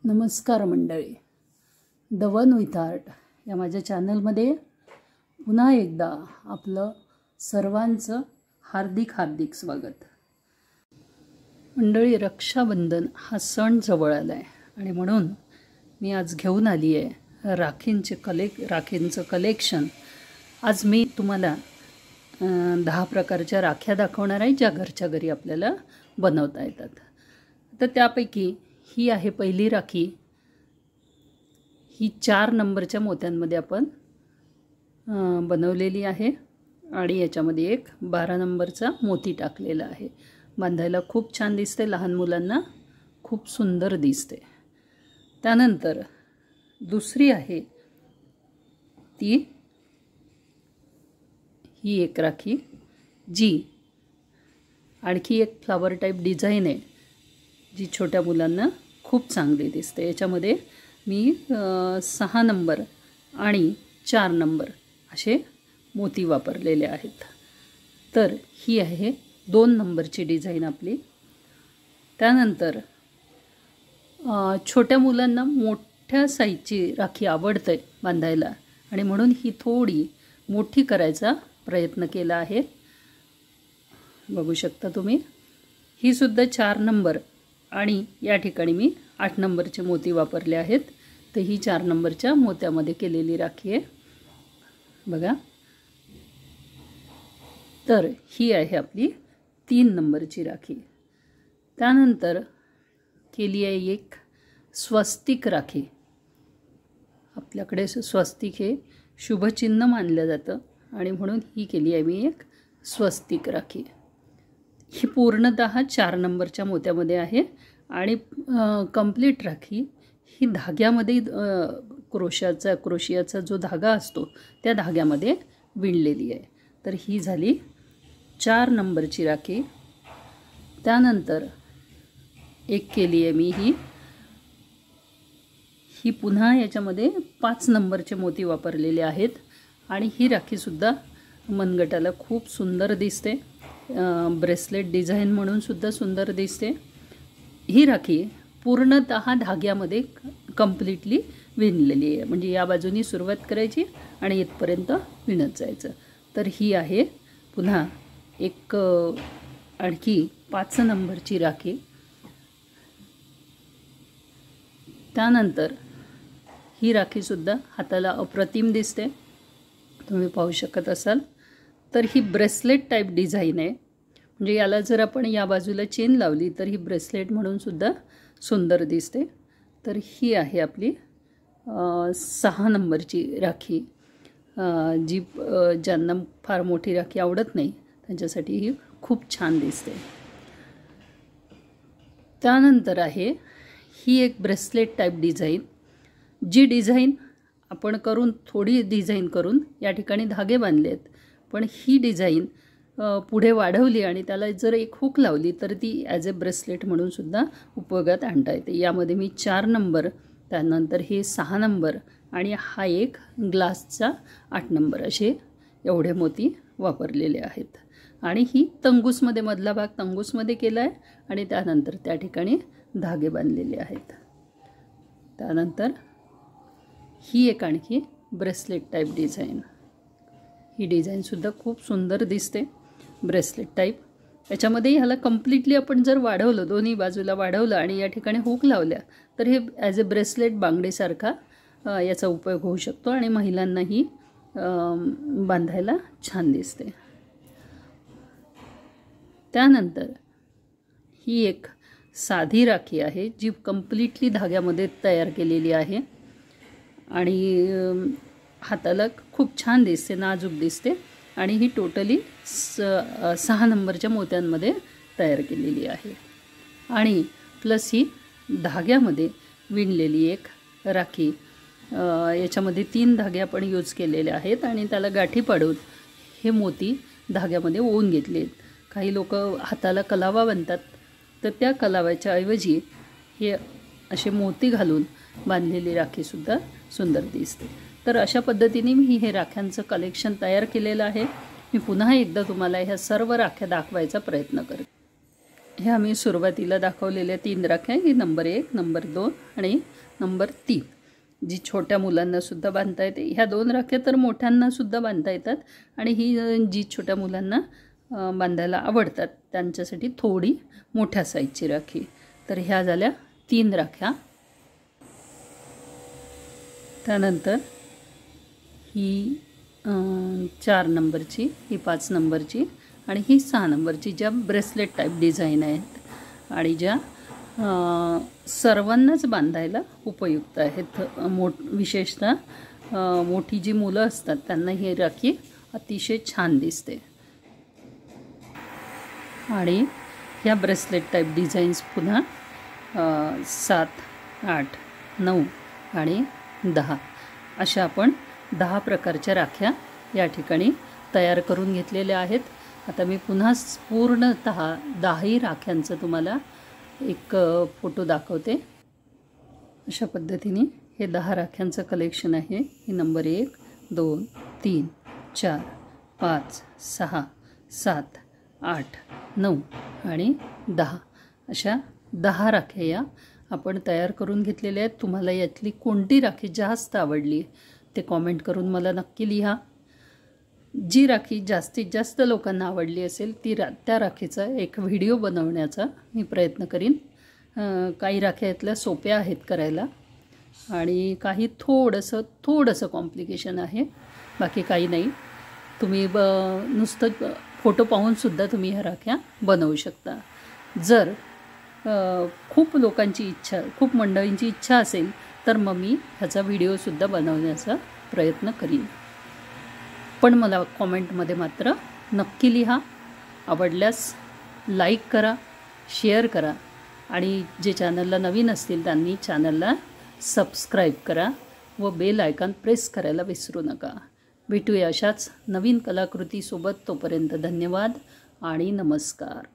नमस्कार मंडळी, the one with art या माझ्या चॅनलमध्ये पुन्हा एकदा आपलं सर्वांचं हार्दिक स्वागत. मंडळी, रक्षाबंधन हा सण जवळ आला आहे आणि म्हणून मी आज घेऊन आली आहे राखींचं कलेक्शन. आज मी तुम्हाला 10 प्रकारच्या राख्या दाखवणार आहे ज्या घरच्या घरी आपल्याला बनवता येतात. तर त्यापैकी ही आहे पहिली राखी. ही 4 नंबरच्या मोत्यांमध्ये आपण बनवलेली आहे आणि याच्यामध्ये एक 12 नंबरचा मोती टाकलेला आहे. बांधायला खूप छान दिसते, लहान मुलांना खूप सुंदर दिसते. त्यानंतर दुसरी आहे ती ही एक राखी जी आणखी एक फ्लावर टाईप डिझाईन आहे जी छोट्या मुलांना खूप चांगली दिसते. याच्यामध्ये मी 6 नंबर आणि 4 नंबर असे मोती वापरलेले आहेत. तर ही आहे 2 नंबरची डिझाईन आपली. त्यानंतर छोट्या मुलांना मोठ्या साईजची राखी आवडते बांधायला आणि म्हणून ही थोडी मोठी करायचा प्रयत्न केला आहे. बघू शकता तुम्ही. ही सुद्धा 4 नंबर आणि या ठिकाणी मी 8 नंबरचे मोती वापरले आहेत. तर ही 4 नंबरच्या मोत्यामध्ये केलेली राखी आहे बघा. तर ही आहे आपली 3 नंबरची राखी. त्यानंतर केली आहे एक स्वस्तिक राखी. आपल्याकडे स्वस्तिक हे शुभचिन्ह मानलं जातं आणि म्हणून ही केली आहे मी एक स्वस्तिक राखी. ही पूर्णतः 4 नंबरच्या मोत्यामध्ये आहे आणि कंप्लीट राखी ही धाग्यामध्ये क्रोशियाचा जो धागा असतो त्या धाग्यामध्ये विणलेली आहे. तर ही झाली 4 नंबरची राखी. त्यानंतर एक केली आहे मी ही पुन्हा याच्यामध्ये 5 नंबरचे मोती वापरलेले आहेत आणि ही राखीसुद्धा मनगटाला खूप सुंदर दिसते. ब्रेसलेट डिझाईन म्हणून सुद्धा सुंदर दिसते. ही राखी पूर्णतः धाग्यामध्ये कंप्लीटली विणलेली आहे. म्हणजे या बाजूनी सुरुवात करायची आणि इथपर्यंत विणत जायचं. तर ही आहे पुन्हा एक आणखी 5 नंबरची राखी. त्यानंतर ही राखीसुद्धा हाताला अप्रतिम दिसते, तुम्ही पाहू शकत असाल. तर ही ब्रेसलेट टाईप डिझाईन आहे. म्हणजे याला जर आपण या बाजूला चेन लावली तर ही ब्रेसलेट म्हणून सुद्धा सुंदर दिसते. तर ही आहे आपली 6 नंबरची राखी. जी ज्यांना फार मोठी राखी आवडत नाही त्यांच्यासाठी ही खूप छान दिसते. त्यानंतर आहे ही एक ब्रेसलेट टाईप डिझाईन. जी डिझाईन आपण थोडी डिझाईन करून या ठिकाणी धागे बांधले आहेत, पण ही डिझाईन पुढे वाढवली आणि त्याला जर एक हुक लावली तर ती ॲज अ ब्रेसलेट म्हणून सुद्धा उपयोगात आणता येते. यामध्ये मी 4 नंबर, त्यानंतर हे 6 नंबर आणि हा एक ग्लासचा 8 नंबर असे एवढे मोती वापरलेले आहेत. आणि ही तंगूसमध्ये, मधला भाग तंगूसमध्ये केला आहे आणि त्यानंतर त्या ठिकाणी धागे बांधलेले आहेत. त्यानंतर ही एक आणखी ब्रेसलेट टाईप डिझाईन. ही डिझाईनसुद्धा खूप सुंदर दिसते, ब्रेसलेट टाईप. याच्यामध्ये ह्याला कम्प्लिटली आपण जर वाढवलं, दोन्ही बाजूला वाढवलं आणि या ठिकाणी हुक लावल्या तर हे ॲज अ ब्रेसलेट बांगडीसारखा याचा उपयोग होऊ शकतो आणि महिलांनाही बांधायला छान दिसते. त्यानंतर ही एक साधी राखी आहे जी कम्प्लिटली धाग्यामध्ये तयार केलेली आहे आणि हाताला खूप छान दिसते, नाजूक दिसते आणि ही टोटली 6 नंबरच्या मोत्यांमध्ये तयार केलेली आहे. आणि प्लस ही धाग्यामध्ये विणलेली एक राखी. याच्यामध्ये 3 धागे आपण यूज केलेले आहेत आणि त्याला गाठी पाडून हे मोती धाग्यामध्ये ओवून घेतले. काही लोक हाताला कलावा बांधतात, तर त्या कलावाच्या ऐवजी हे असे मोती घालून बांधलेली राखीसुद्धा सुंदर दिसते. तर अशा पद्धतीने मी हे राख्यांचं कलेक्शन तयार केलेलं आहे. मी पुन्हा एकदा तुम्हाला ह्या सर्व राख्या दाखवायचा प्रयत्न करते. ह्या मी सुरुवातीला दाखवलेल्या 3 राख्या, ही नंबर 1, नंबर 2 आणि नंबर 3, जी छोट्या मुलांनासुद्धा बांधता येते. ह्या 2 राख्या तर मोठ्यांनासुद्धा बांधता येतात आणि ही जी छोट्या मुलांना बांधायला आवडतात त्यांच्यासाठी थोडी मोठ्या साईजची राखी. तर ह्या झाल्या 3 राख्या. त्यानंतर ही 4 नंबरची, ही 5 नंबरची आणि ही 6 नंबरची, ज्या ब्रेसलेट टाईप डिझाईन आहेत आणि ज्या सर्वांनाच बांधायला उपयुक्त आहेत. विशेषतः मोठी जी मुलं असतात त्यांना ही राखी अतिशय छान दिसते. आणि ह्या ब्रेसलेट टाईप डिझाईन्स पुन्हा 7, 8, 9 आणि 10 अशा आपण 10 प्रकारच्या राख्या या ठिकाणी तयार करून घेतलेल्या आहेत. आता मी पुन्हा पूर्णतः 10 राख्यांचं तुम्हाला एक फोटो दाखवते. अशा पद्धतीने हे 10 राख्यांचं कलेक्शन आहे. ही नंबर 1, 2, 3, 4, 5, 6, 7, 8, 9 आणि 10 अशा 10 राख्या या आपण तयार करून घेतलेल्या आहेत. तुम्हाला यातली कोणती राखी जास्त आवडली ते कॉमेंट करून मला नक्की लिहा. जी राखी जास्तीत जास्त लोकांना आवडली असेल त्या राखीचा एक व्हिडिओ बनवण्याचा मी प्रयत्न करीन. काही राख्या यातल्या सोप्या आहेत करायला आणि काही थोडंसं कॉम्प्लिकेशन आहे, बाकी काही नाही. तुम्ही नुसतं फोटो पाहूनसुद्धा तुम्ही ह्या राख्या बनवू शकता. जर खूप लोकांची इच्छा, खूप मंडळींची इच्छा असेल तर मग मी ह्याचा व्हिडिओसुद्धा बनवण्याचा प्रयत्न करीन. पण मला कॉमेंटमध्ये मात्र नक्की लिहा. आवडल्यास लाईक करा, शेअर करा आणि जे चॅनलला नवीन असतील त्यांनी चॅनलला सबस्क्राईब करा व बेल आयकॉन प्रेस करायला विसरू नका. भेटूया अशाच नवीन कलाकृतीसोबत. तोपर्यंत धन्यवाद आणि नमस्कार.